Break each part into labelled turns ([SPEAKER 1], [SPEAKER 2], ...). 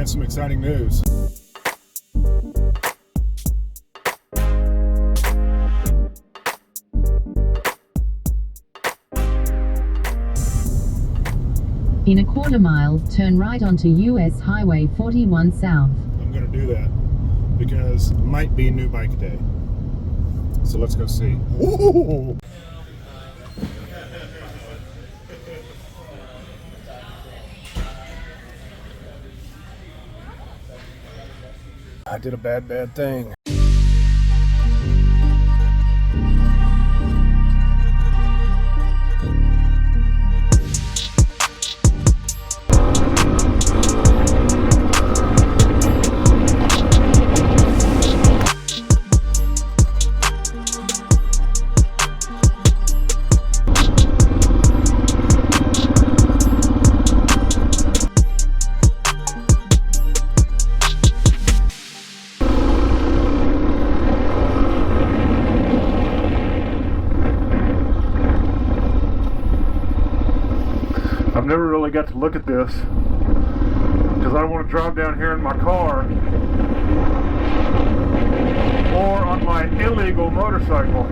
[SPEAKER 1] and some exciting news.
[SPEAKER 2] In a quarter mile, turn right onto US Highway 41 South.
[SPEAKER 1] I'm going to do that because it might be new bike day. So let's go see. Ooh! I did a bad thing. I've never really got to look at this because I don't want to drive down here in my car or on my illegal motorcycle.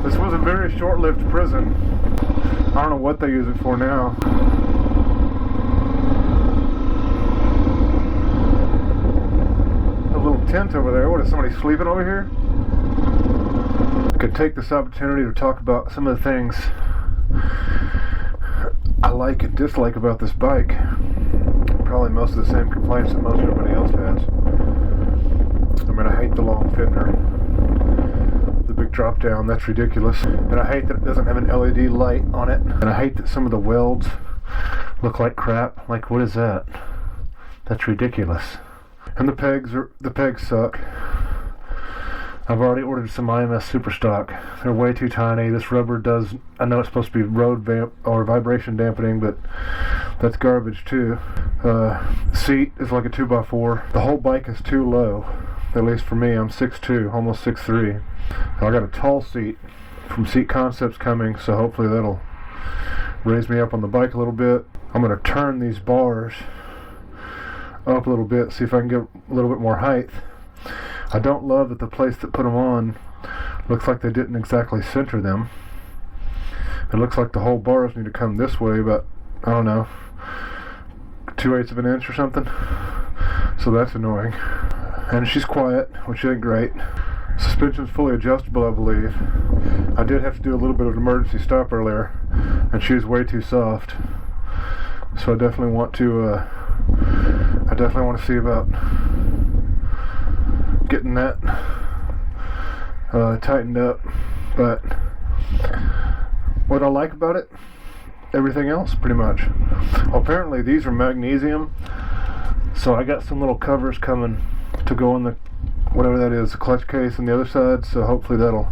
[SPEAKER 1] This was a very short-lived prison. I don't know what they use it for now. A little tent over there. What, is somebody sleeping over here? I could take this opportunity to talk about some of the things I like and dislike about this bike. Probably most of the same complaints that most everybody else has. I mean, I hate the long fitner. The big drop down, that's ridiculous. And I hate that it doesn't have an LED light on it. And I hate that some of the welds look like crap. Like, what is that? That's ridiculous. And the pegs suck. I've already ordered some IMS Super Stock. They're way too tiny. This rubber does, I know it's supposed to be road or vibration dampening, but that's garbage too. Seat is like a 2x4. The whole bike is too low, at least for me. I'm 6'2", almost 6'3". I got a tall seat from Seat Concepts coming, so hopefully that'll raise me up on the bike a little bit. I'm going to turn these bars up a little bit, see if I can get a little bit more height. I don't love that the place that put them on looks like they didn't exactly center them. It looks like the whole bars need to come this way, but I don't know, 2/8 of an inch or something. So that's annoying. And she's quiet, which ain't great. Suspension's fully adjustable, I believe. I did have to do a little bit of an emergency stop earlier, and she was way too soft. So I definitely want to see about getting that tightened up. But what I like about it, everything else pretty much. Well, apparently these are magnesium, so I got some little covers coming to go on the whatever that is, the clutch case on the other side, so hopefully that'll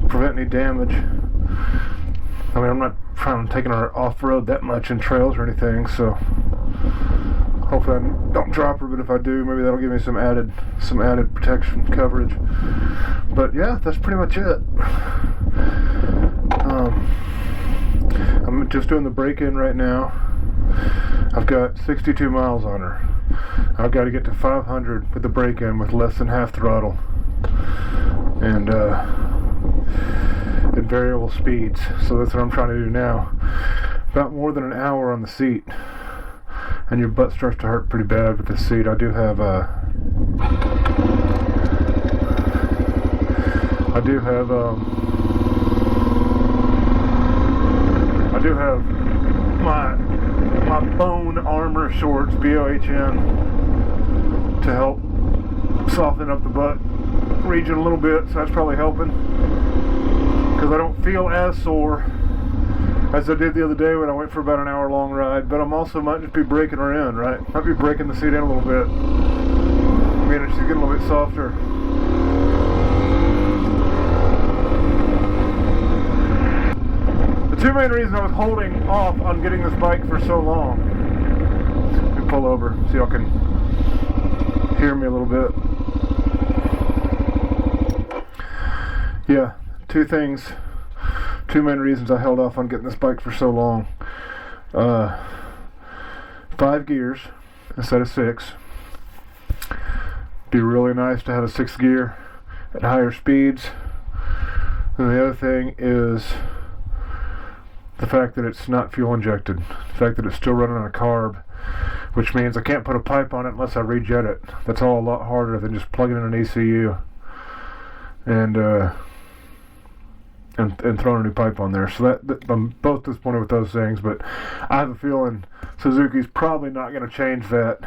[SPEAKER 1] prevent any damage. I mean, I'm not trying to take her off-road that much in trails or anything, so hopefully I don't drop her, but if I do, maybe that'll give me some added protection coverage. But yeah, that's pretty much it. I'm just doing the break-in right now. I've got 62 miles on her. I've got to get to 500 with the break-in with less than half throttle and at variable speeds. So that's what I'm trying to do now. About more than an hour on the seat, and your butt starts to hurt pretty bad with this seat. I do have my bone armor shorts, BOHN, to help soften up the butt region a little bit, so that's probably helping, because I don't feel as sore as I did the other day when I went for about an hour long ride. But I'm also might just be breaking her in, right? Might be breaking the seat in a little bit. I mean, she's getting a little bit softer. The two main reasons I was holding off on getting this bike for so long. Let me pull over so y'all can hear me a little bit. Yeah, two main reasons I held off on getting this bike for so long. 5 gears, instead of 6. Be really nice to have a 6th gear at higher speeds. And the other thing is the fact that it's not fuel injected. The fact that it's still running on a carb, which means I can't put a pipe on it unless I rejet it. That's all a lot harder than just plugging in an ECU and throwing a new pipe on there. So that I'm both disappointed with those things, but I have a feeling Suzuki's probably not going to change that,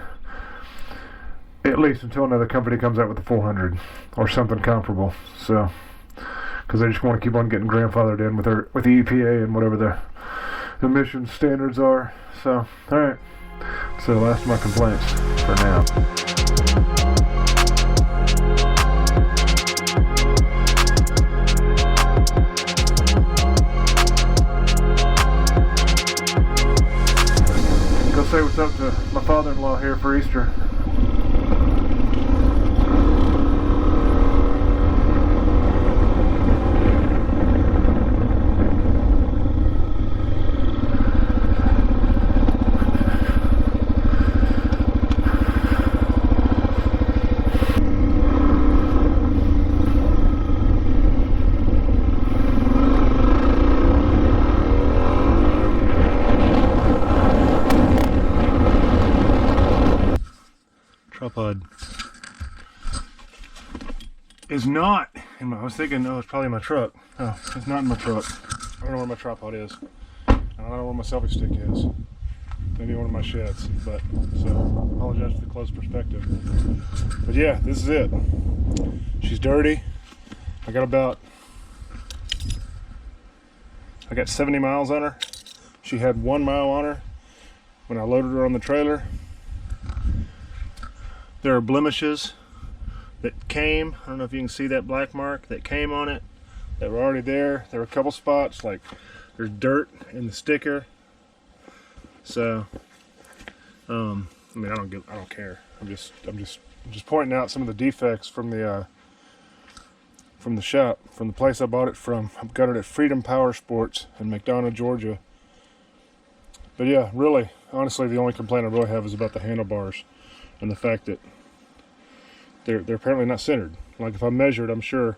[SPEAKER 1] at least until another company comes out with the 400 or something comparable. So, because they just want to keep on getting grandfathered in with the EPA and whatever the emission standards are. So, all right. So the last of my complaints for now. Go say what's up to my father-in-law here for Easter. Tripod is not in my, I was thinking, no, it's probably in my truck. Oh, it's not in my truck. I don't know where my tripod is. I don't know where my selfie stick is. Maybe one of my sheds, but so I apologize for the close perspective. But yeah, this is it. She's dirty. I got 70 miles on her. She had 1 mile on her when I loaded her on the trailer. There are blemishes that came, I don't know if you can see that black mark that came on it, that were already there. There were a couple spots, like there's dirt in the sticker. So, I mean, I don't care. I'm just pointing out some of the defects from the shop, from the place I bought it from. I've got it at Freedom Power Sports in McDonough, Georgia. But yeah, really, honestly, the only complaint I really have is about the handlebars and the fact that they're apparently not centered. Like if I measured, I'm sure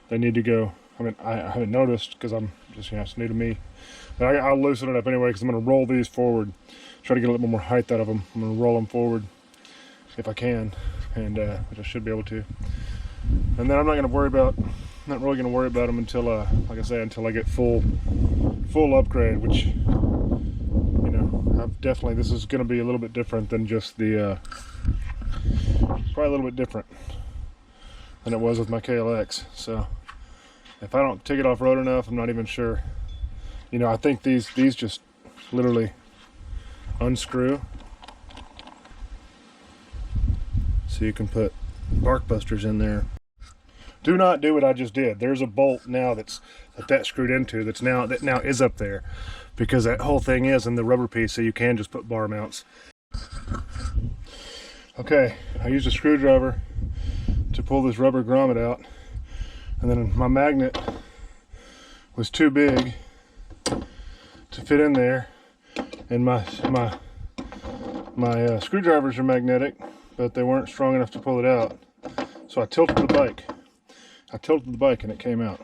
[SPEAKER 1] they need to go. I mean, I haven't noticed because I'm just, it's new to me. But I'll loosen it up anyway because I'm going to roll these forward, try to get a little more height out of them. I'm going to roll them forward if I can, and which I should be able to. And then I'm not really going to worry about them until, like I say, until I get full upgrade, which, you know, I've definitely, this is going to be a little bit different than just the, probably a little bit different than it was with my KLX. So if I don't take it off road enough, I'm not even sure. You know, I think these just literally unscrew, so you can put bark busters in there. Do not do what I just did. There's a bolt now that screwed into that now is up there, because that whole thing is in the rubber piece, so you can just put bar mounts. Okay, I used a screwdriver to pull this rubber grommet out, and then my magnet was too big to fit in there, and my screwdrivers are magnetic, but they weren't strong enough to pull it out. So I tilted the bike. And it came out.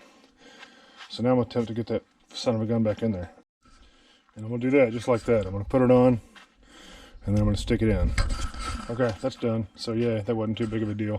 [SPEAKER 1] So now I'm gonna attempt to get that son of a gun back in there. And I'm gonna do that just like that. I'm gonna put it on, and then I'm gonna stick it in. Okay, that's done. So yeah, that wasn't too big of a deal.